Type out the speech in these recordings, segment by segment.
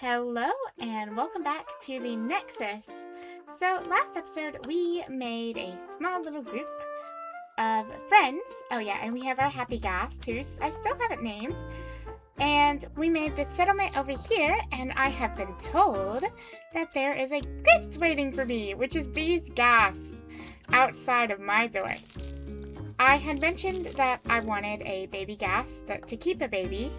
Hello and welcome back to the Nexus. So last episode we made a small little group of friends. Oh yeah, and we have our happy ghast who I still haven't named. And we made this settlement over here, and I have been told that there is a gift waiting for me, which is these ghasts outside of my door. I had mentioned that I wanted a baby ghast to keep a baby,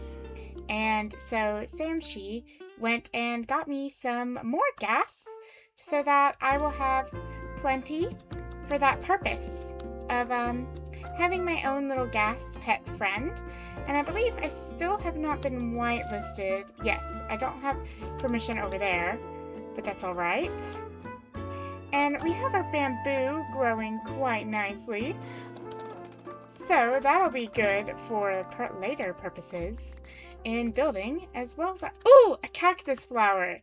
and so Samshi went and got me some more ghasts so that I will have plenty for that purpose of having my own little ghast pet friend. And I believe I still have not been whitelisted. Yes, I don't have permission over there, but that's all right. And we have our bamboo growing quite nicely, so that'll be good for later purposes in building, as well as ooh, a cactus flower.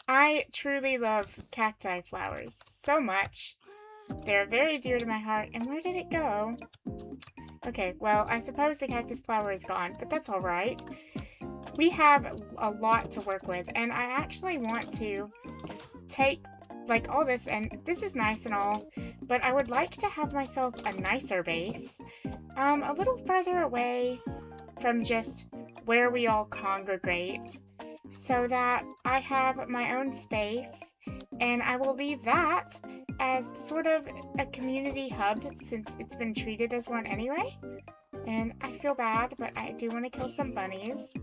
I truly love cacti flowers so much. They're very dear to my heart. And where did it go? Okay, well, I suppose the cactus flower is gone, but that's all right. We have a lot to work with, and I actually want to take like all this, and this is nice and all, but I would like to have myself a nicer base, a little further away from just where we all congregate, so that I have my own space, and I will leave that as sort of a community hub since it's been treated as one anyway. And I feel bad, but I do want to kill some bunnies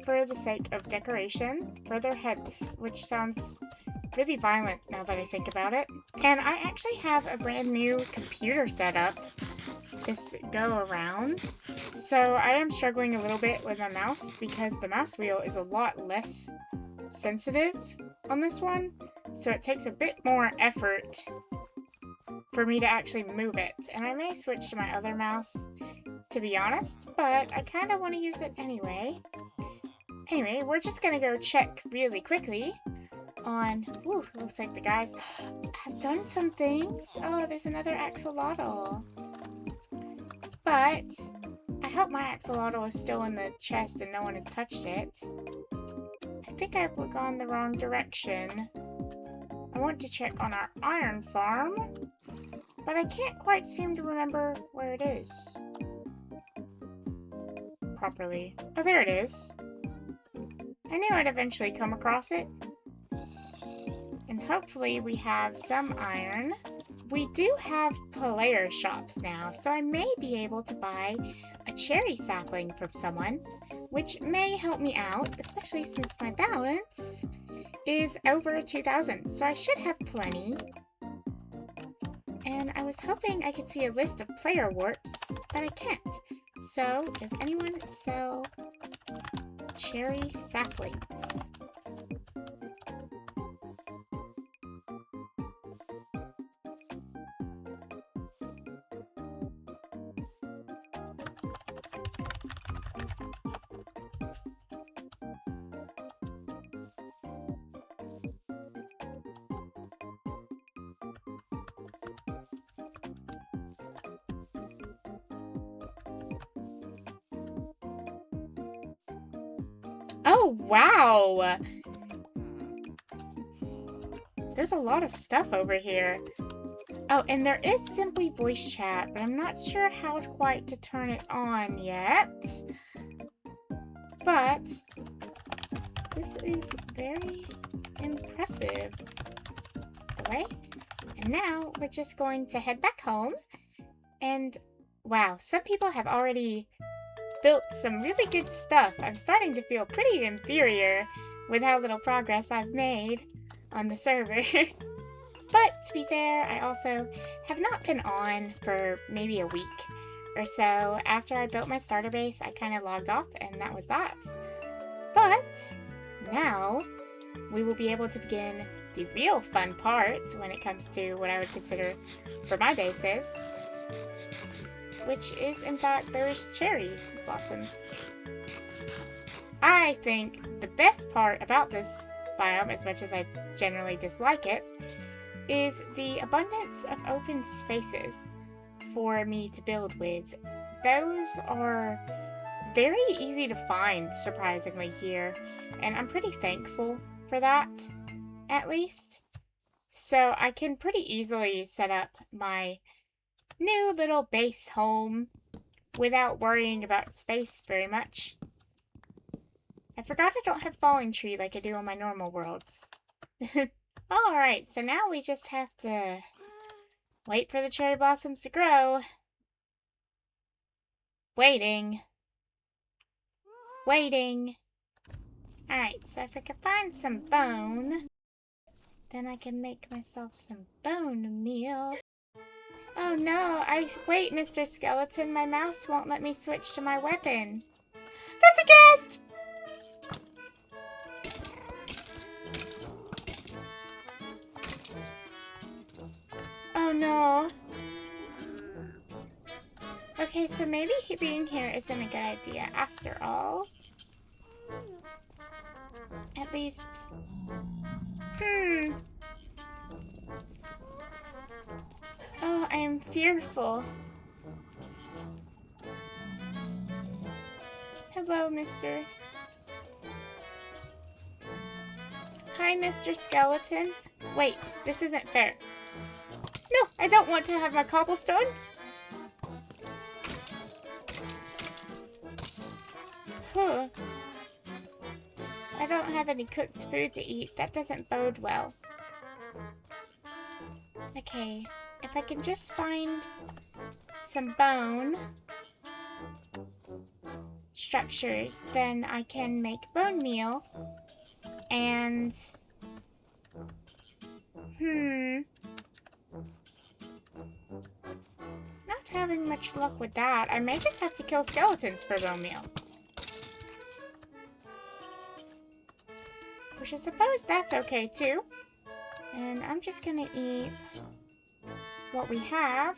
for the sake of decoration for their heads, which sounds really violent now that I think about it. And I actually have a brand new computer setup this go around, so I am struggling a little bit with my mouse because the mouse wheel is a lot less sensitive on this one, so it takes a bit more effort for me to actually move it. And I may switch to my other mouse, to be honest, but I kind of want to use it anyway. Anyway, we're just gonna go check really quickly on, ooh, looks like the guys have done some things. Oh, there's another axolotl. But I hope my axolotl is still in the chest and no one has touched it. I think I've gone the wrong direction. I want to check on our iron farm, but I can't quite seem to remember where it is properly. Oh, there it is. I knew I'd eventually come across it. And hopefully we have some iron. We do have player shops now, so I may be able to buy a cherry sapling from someone, which may help me out, especially since my balance is over 2,000, so I should have plenty. And I was hoping I could see a list of player warps, but I can't. So, does anyone sell cherry saplings? Oh, wow! There's a lot of stuff over here. Oh, and there is simply voice chat, but I'm not sure how quite to turn it on yet. But this is very impressive. Okay, and now we're just going to head back home. And wow, some people have already built some really good stuff. I'm starting to feel pretty inferior with how little progress I've made on the server. But to be fair, I also have not been on for maybe a week or so. After I built my starter base, I kind of logged off, and that was that. But now we will be able to begin the real fun part when it comes to what I would consider for my bases, which is, in fact, there's cherry blossoms. I think the best part about this biome, as much as I generally dislike it, is the abundance of open spaces for me to build with. Those are very easy to find, surprisingly, here. And I'm pretty thankful for that, at least. So I can pretty easily set up my new little base home without worrying about space very much. I forgot I don't have falling tree like I do on my normal worlds. Alright, so now we just have to wait for the cherry blossoms to grow. Waiting. Waiting. Alright, so if I can find some bone, then I can make myself some bone meal. Oh no, wait, Mr. Skeleton, my mouse won't let me switch to my weapon. That's a ghast! Oh no. Okay, so maybe being here isn't a good idea after all. At least... Oh, I am fearful. Hello, mister. Hi, Mr. Skeleton. Wait, this isn't fair. No, I don't want to have my cobblestone. Huh. I don't have any cooked food to eat. That doesn't bode well. Okay, if I can just find some bone structures, then I can make bone meal. And... Not having much luck with that. I may just have to kill skeletons for bone meal. Which I suppose that's okay too. And I'm just gonna eat what we have.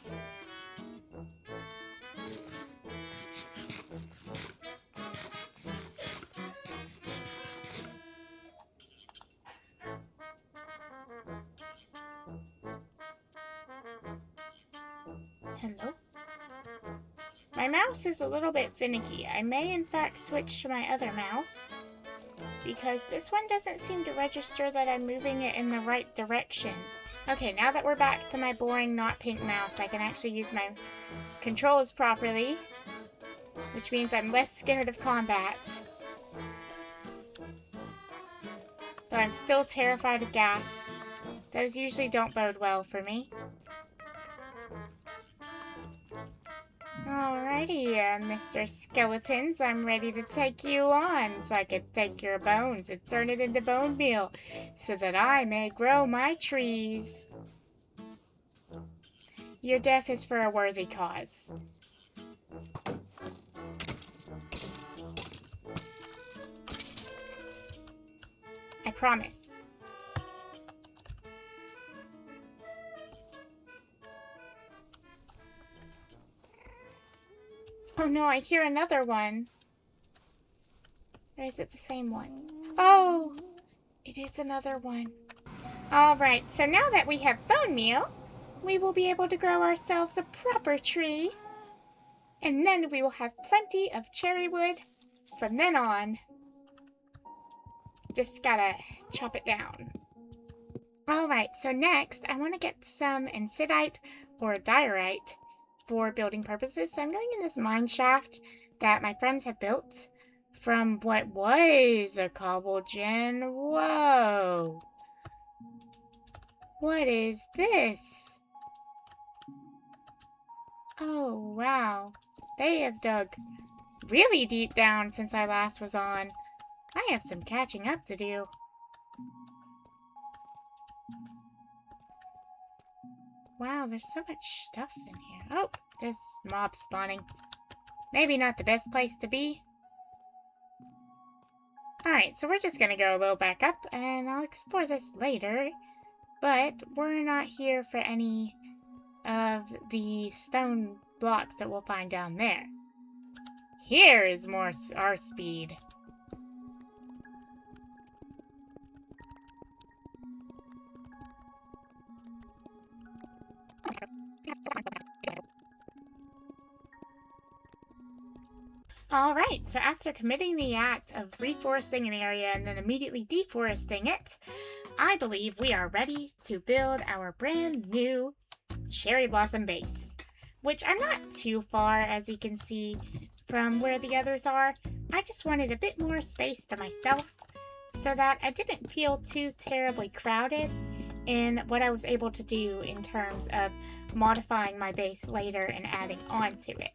Hello? My mouse is a little bit finicky. I may in fact switch to my other mouse, because this one doesn't seem to register that I'm moving it in the right direction. Okay, now that we're back to my boring not pink mouse, I can actually use my controls properly, which means I'm less scared of combat. Though I'm still terrified of gas. Those usually don't bode well for me. Alrighty, Mr. Skeletons, I'm ready to take you on, so I can take your bones and turn it into bone meal, so that I may grow my trees. Your death is for a worthy cause. I promise. Oh no, I hear another one. Or is it the same one? Oh, it is another one. Alright, so now that we have bone meal, we will be able to grow ourselves a proper tree. And then we will have plenty of cherry wood from then on. Just gotta chop it down. Alright, so next I want to get some ensidite or diorite for building purposes. So I'm going in this mine shaft that my friends have built from what was a cobble gen. Whoa! What is this? Oh, wow. They have dug really deep down since I last was on. I have some catching up to do. Wow, there's so much stuff in here. Oh, there's mobs spawning. Maybe not the best place to be. Alright, so we're just gonna go a little back up, and I'll explore this later. But we're not here for any of the stone blocks that we'll find down there. Here is more our speed. Alright, so after committing the act of reforesting an area and then immediately deforesting it, I believe we are ready to build our brand new cherry blossom base. Which I'm not too far, as you can see from where the others are. I just wanted a bit more space to myself so that I didn't feel too terribly crowded in what I was able to do in terms of modifying my base later and adding on to it.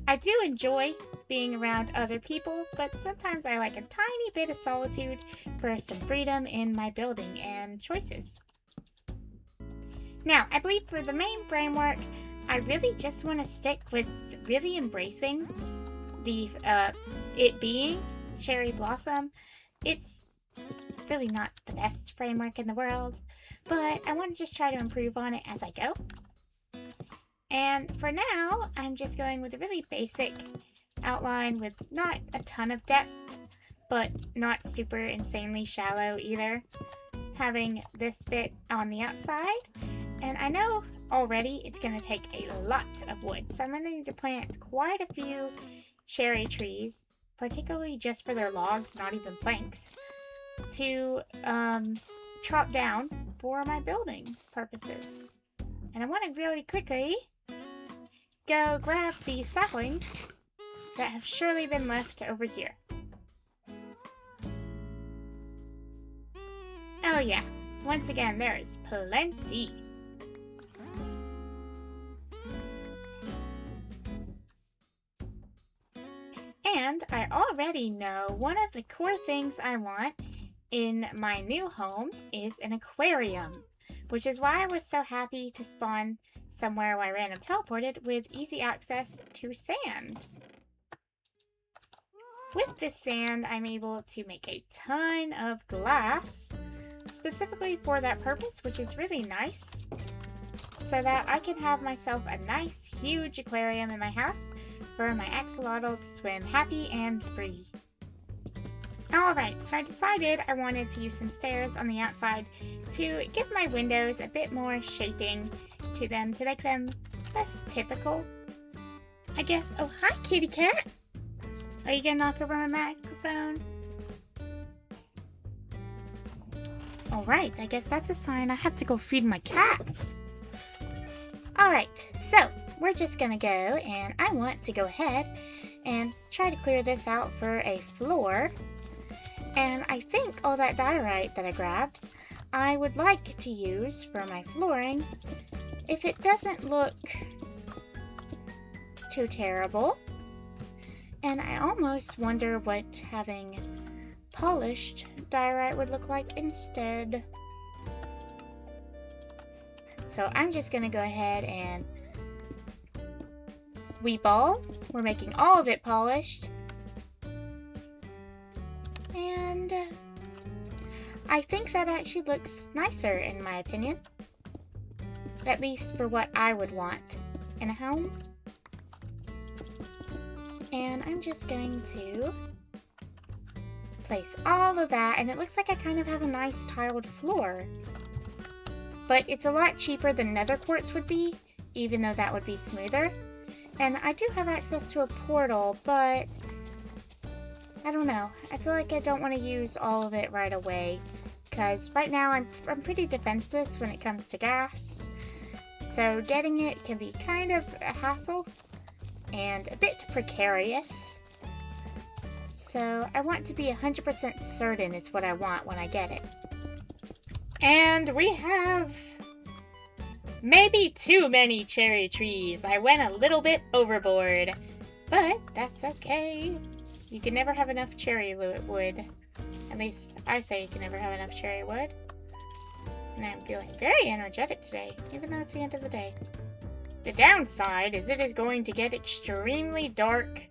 I do enjoy being around other people, but sometimes I like a tiny bit of solitude for some freedom in my building and choices. Now, I believe for the main framework, I really just want to stick with really embracing the it being cherry blossom. It's really not the best framework in the world, but I want to just try to improve on it as I go. And for now, I'm just going with a really basic outline with not a ton of depth, but not super insanely shallow either. Having this bit on the outside, and I know already it's going to take a lot of wood, so I'm going to need to plant quite a few cherry trees, particularly just for their logs, not even planks, to chop down for my building purposes. And I want to really quickly go grab the saplings that have surely been left over here. Oh yeah, once again, there is plenty. And I already know one of the core things I want in my new home is an aquarium, which is why I was so happy to spawn somewhere where I random teleported with easy access to sand. With this sand, I'm able to make a ton of glass, specifically for that purpose, which is really nice, so that I can have myself a nice, huge aquarium in my house for my axolotl to swim happy and free. Alright, so I decided I wanted to use some stairs on the outside to give my windows a bit more shaping to them, to make them less typical, I guess. Oh, hi, kitty cat! Are you gonna knock over my microphone? Alright, I guess that's a sign I have to go feed my cats. Alright, so we're just gonna go, and I want to go ahead and try to clear this out for a floor. And I think all that diorite that I grabbed, I would like to use for my flooring if it doesn't look too terrible. And I almost wonder what having polished diorite would look like instead. So I'm just gonna go ahead and weep all. We're making all of it polished. And I think that actually looks nicer in my opinion. At least for what I would want in a home. And I'm just going to place all of that, and it looks like I kind of have a nice tiled floor. But it's a lot cheaper than nether quartz would be, even though that would be smoother. And I do have access to a portal, but I don't know. I feel like I don't want to use all of it right away, because right now I'm pretty defenseless when it comes to gas. So getting it can be kind of a hassle and a bit precarious. So I want to be 100% certain it's what I want when I get it. And we have maybe too many cherry trees. I went a little bit overboard, but that's okay. You can never have enough cherry wood. At least I say you can never have enough cherry wood. And I'm feeling very energetic today, even though it's the end of the day. The downside is it is going to get extremely dark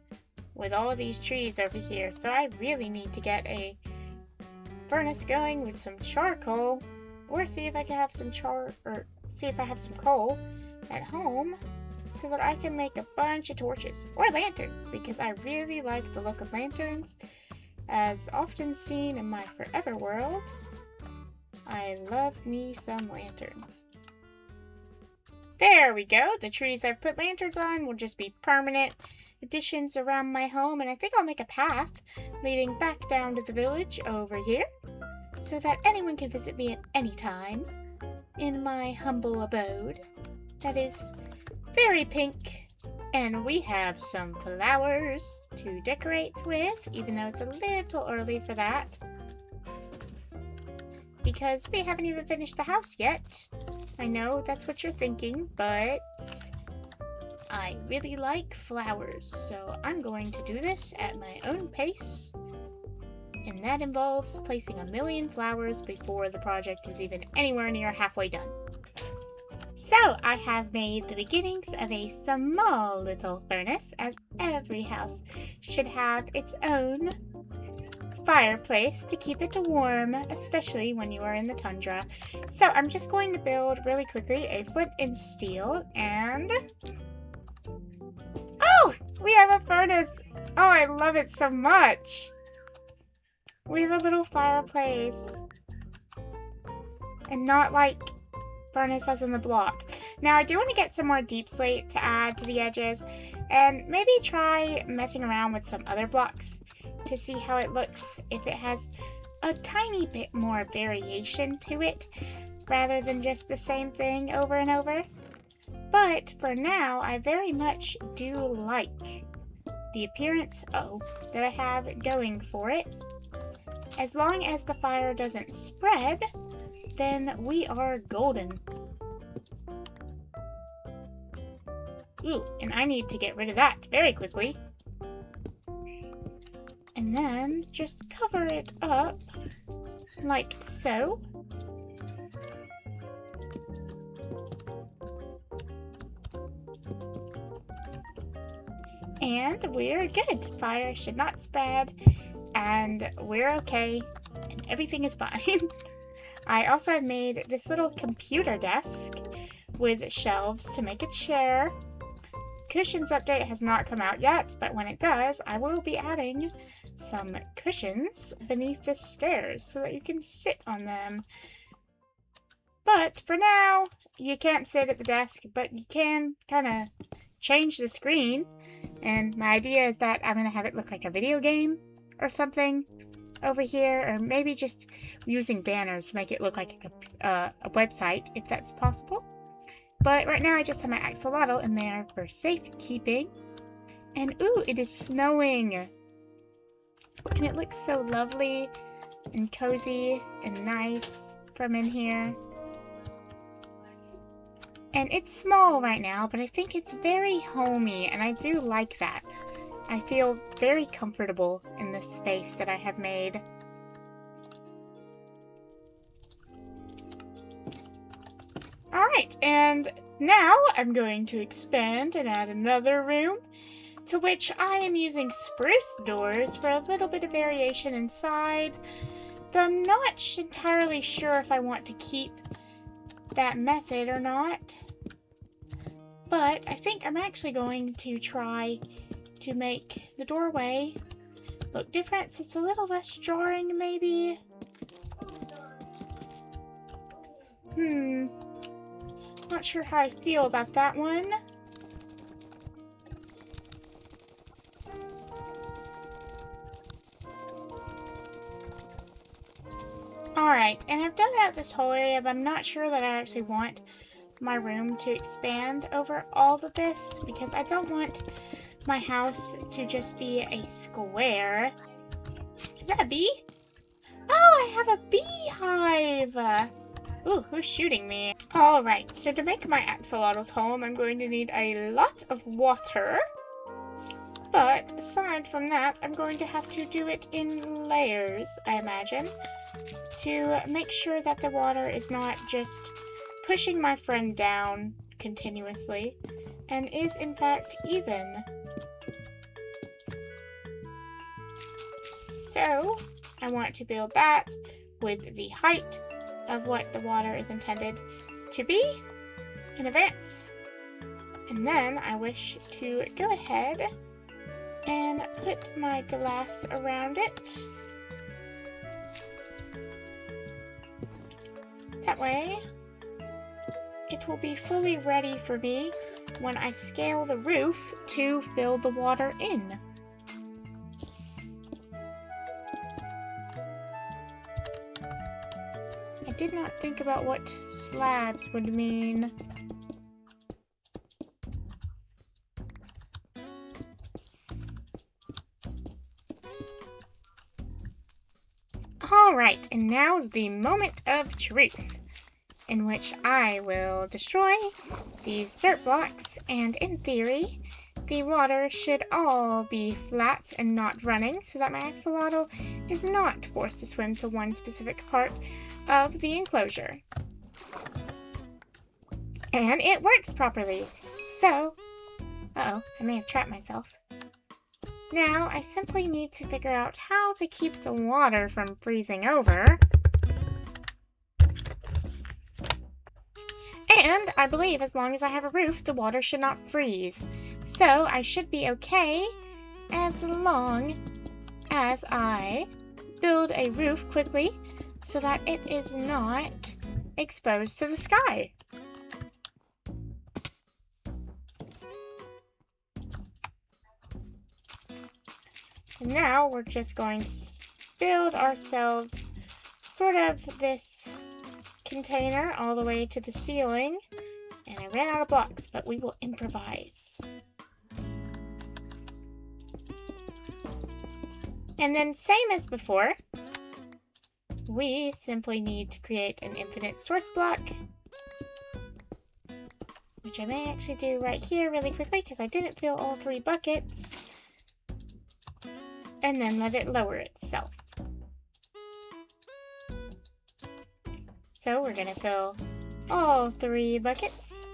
with all of these trees over here, so I really need to get a furnace going with some charcoal, or see if I can have some see if I have some coal at home, so that I can make a bunch of torches, or lanterns, because I really like the look of lanterns, as often seen in my forever world. I love me some lanterns. There we go. The trees I've put lanterns on will just be permanent additions around my home, and I think I'll make a path leading back down to the village over here so that anyone can visit me at any time in my humble abode that is very pink. And we have some flowers to decorate with, even though it's a little early for that, because we haven't even finished the house yet. I know that's what you're thinking, but I really like flowers, so I'm going to do this at my own pace, and that involves placing 1,000,000 flowers before the project is even anywhere near halfway done. So, I have made the beginnings of a small little furnace, as every house should have its own fireplace to keep it warm, especially when you are in the tundra. So, I'm just going to build really quickly a flint and steel, and... Oh! We have a furnace! Oh, I love it so much! We have a little fireplace. And not like furnace as in the block. Now, I do want to get some more deep slate to add to the edges, and maybe try messing around with some other blocks to see how it looks if it has a tiny bit more variation to it, rather than just the same thing over and over. But for now, I very much do like the appearance that I have going for it. As long as the fire doesn't spread, then we are golden. Ooh, and I need to get rid of that very quickly. And then just cover it up like so. And we're good. Fire should not spread, and we're okay, and everything is fine. I also have made this little computer desk with shelves to make a chair. Cushions update has not come out yet, but when it does, I will be adding some cushions beneath the stairs so that you can sit on them. But for now, you can't sit at the desk, but you can kind of change the screen. And my idea is that I'm going to have it look like a video game or something over here, or maybe just using banners to make it look like a website, if that's possible. But right now I just have my axolotl in there for safekeeping. And ooh, it is snowing! And it looks so lovely and cozy and nice from in here. And it's small right now, but I think it's very homey, and I do like that. I feel very comfortable in this space that I have made. Alright, and now I'm going to expand and add another room, to which I am using spruce doors for a little bit of variation inside, though I'm not entirely sure if I want to keep that method or not. But I think I'm actually going to try to make the doorway look different, so it's a little less jarring, maybe. Not sure how I feel about that one. Alright, and I've dug out this whole area, but I'm not sure that I actually want my room to expand over all of this, because I don't want my house to just be a square. Is that a bee? Oh, I have a beehive! Ooh, who's shooting me? Alright, so to make my axolotl's home, I'm going to need a lot of water. But aside from that, I'm going to have to do it in layers, I imagine, to make sure that the water is not just pushing my friend down continuously, and is in fact even. So, I want to build that with the height of what the water is intended to be in advance. And then I wish to go ahead and put my glass around it. That way, it will be fully ready for me when I scale the roof to fill the water in. I did not think about what slabs would mean. Alright, and now's the moment of truth, in which I will destroy these dirt blocks, and in theory, the water should all be flat and not running, so that my axolotl is not forced to swim to one specific part of the enclosure. And it works properly. So, uh-oh, I may have trapped myself. Now, I simply need to figure out how to keep the water from freezing over. And I believe as long as I have a roof, the water should not freeze. So I should be okay as long as I build a roof quickly so that it is not exposed to the sky. And now we're just going to build ourselves sort of this container all the way to the ceiling. And I ran out of blocks, but we will improvise. And then same as before, we simply need to create an infinite source block, which I may actually do right here really quickly because I didn't fill all 3 buckets. And then let it lower itself. So we're going to fill all 3 buckets.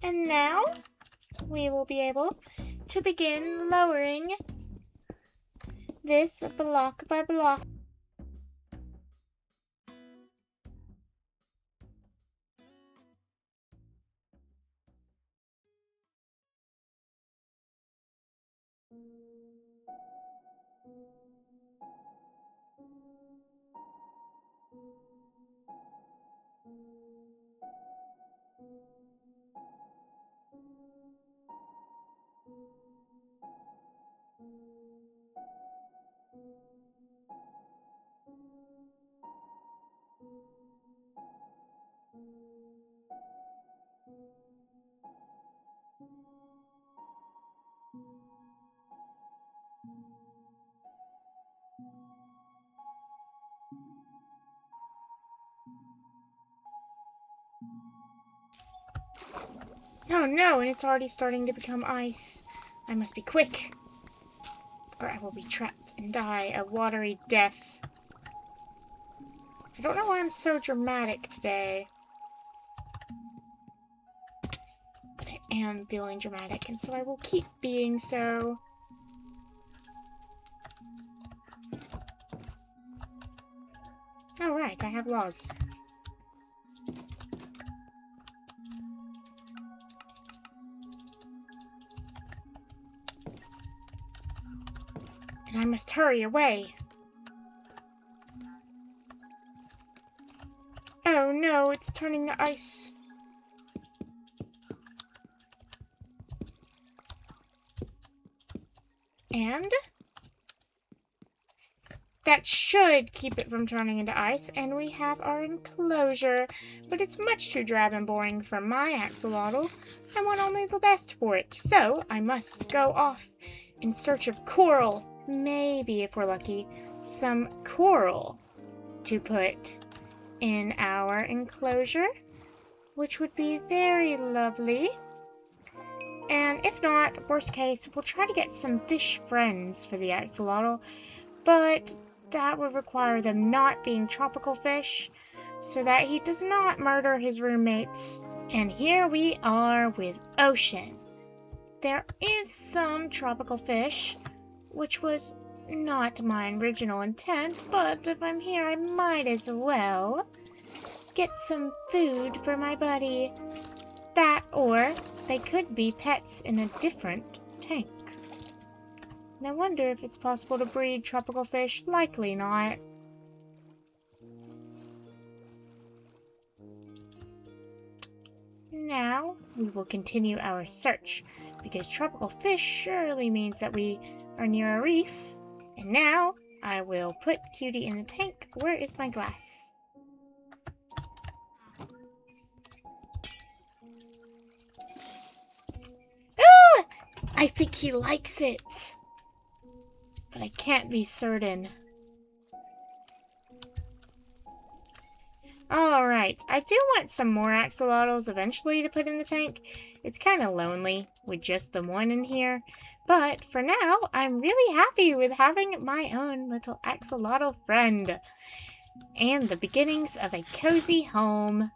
And now we will be able to begin lowering this block by block. Oh no, and it's already starting to become ice. I must be quick, or I will be trapped and die a watery death. I don't know why I'm so dramatic today, but I am feeling dramatic, and so I will keep being so. Oh right, I have logs. And I must hurry away. Oh no, it's turning to ice. And that should keep it from turning into ice, and we have our enclosure. But it's much too drab and boring for my axolotl. I want only the best for it, so I must go off in search of coral. Maybe, if we're lucky, some coral to put in our enclosure, which would be very lovely. And if not, worst case, we'll try to get some fish friends for the axolotl, but that would require them not being tropical fish, so that he does not murder his roommates. And here we are with ocean. There is some tropical fish, which was not my original intent, but if I'm here, I might as well get some food for my buddy. That, or they could be pets in a different tank. And I wonder if it's possible to breed tropical fish. Likely not. Now, we will continue our search, because tropical fish surely means that we are near a reef. And now, I will put Cutie in the tank. Where is my glass? Oh! I think he likes it. But I can't be certain. Alright, I do want some more axolotls eventually to put in the tank. It's kind of lonely with just the one in here. But for now, I'm really happy with having my own little axolotl friend. And the beginnings of a cozy home.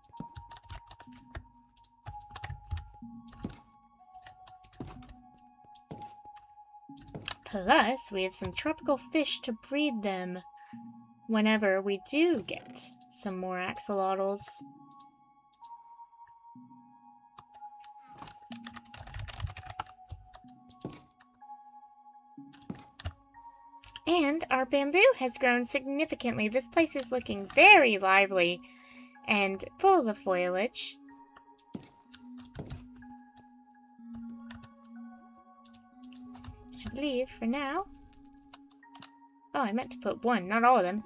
Plus, we have some tropical fish to breed them whenever we do get some more axolotls. And our bamboo has grown significantly. This place is looking very lively and full of foliage. I believe for now. Oh, I meant to put one, not all of them.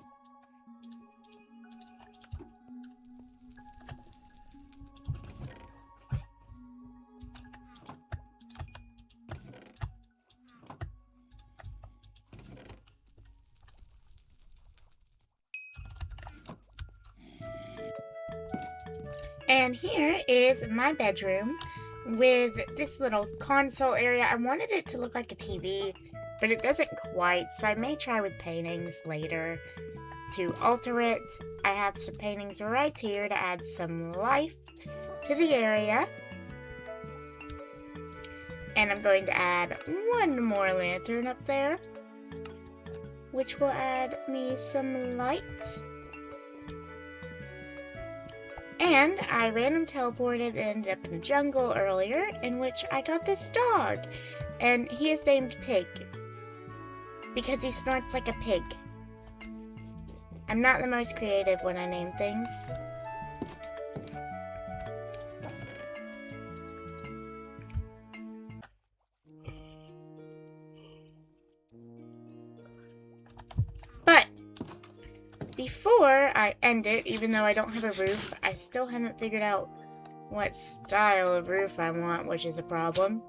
And here is my bedroom with this little console area. I wanted it to look like a TV, but it doesn't quite, so I may try with paintings later to alter it. I have some paintings right here to add some life to the area. And I'm going to add one more lantern up there, which will add me some light. And I random teleported and ended up in the jungle earlier, in which I got this dog. And he is named Pig, because he snorts like a pig. I'm not the most creative when I name things. But before I end it, even though I don't have a roof, I still haven't figured out what style of roof I want, which is a problem.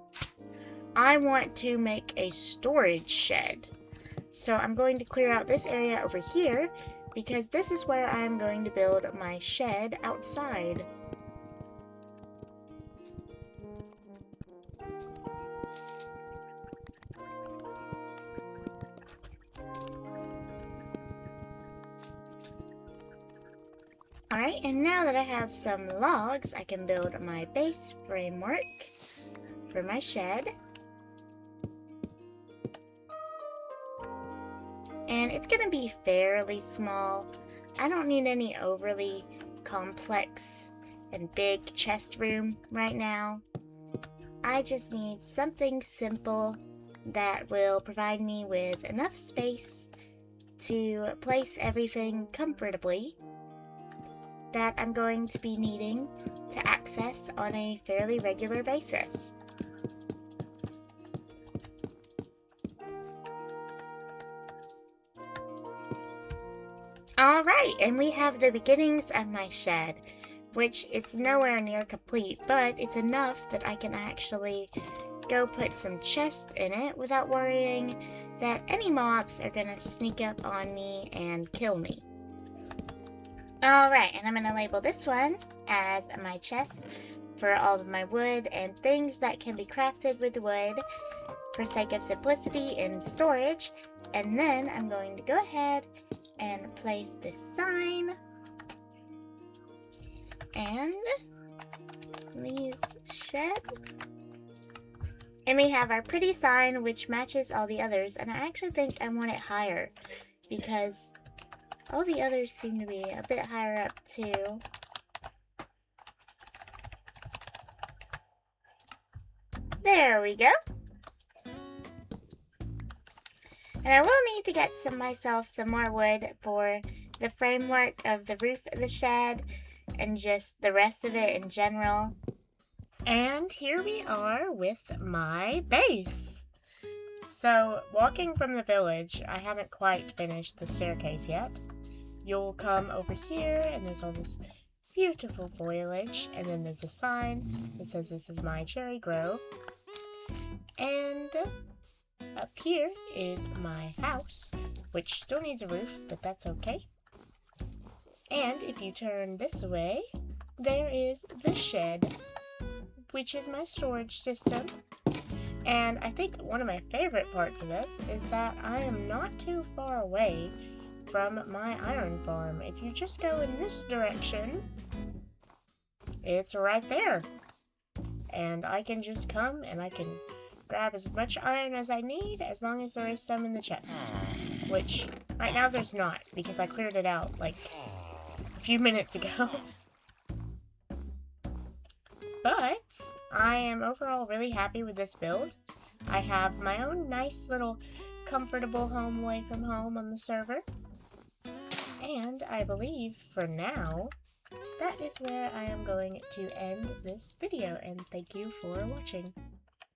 I want to make a storage shed. So I'm going to clear out this area over here, because this is where I'm going to build my shed outside. Alright, and now that I have some logs, I can build my base framework for my shed. And it's going to be fairly small. I don't need any overly complex and big chest room right now. I just need something simple that will provide me with enough space to place everything comfortably that I'm going to be needing to access on a fairly regular basis. Alright, and we have the beginnings of my shed, which it's nowhere near complete, but it's enough that I can actually go put some chests in it without worrying that any mobs are gonna sneak up on me and kill me. Alright, and I'm gonna label this one as my chest for all of my wood and things that can be crafted with wood for sake of simplicity and storage. And then I'm going to go ahead and place this sign and these shed. And we have our pretty sign which matches all the others, and I actually think I want it higher because all the others seem to be a bit higher up too. There we go. And I will need to get myself some more wood for the framework of the roof of the shed and just the rest of it in general. And here we are with my base. So, walking from the village, I haven't quite finished the staircase yet. You'll come over here, and there's all this beautiful foliage, and then there's a sign that says this is my cherry grove. And up here is my house, which still needs a roof, but that's okay. And if you turn this way, there is the shed, which is my storage system. And I think one of my favorite parts of this is that I am not too far away from my iron farm. If you just go in this direction, it's right there. And I can just come and I can grab as much iron as I need, as long as there is some in the chest. Which, right now there's not, because I cleared it out, like, a few minutes ago. But I am overall really happy with this build. I have my own nice little comfortable home away from home on the server. And I believe, for now, that is where I am going to end this video, and thank you for watching.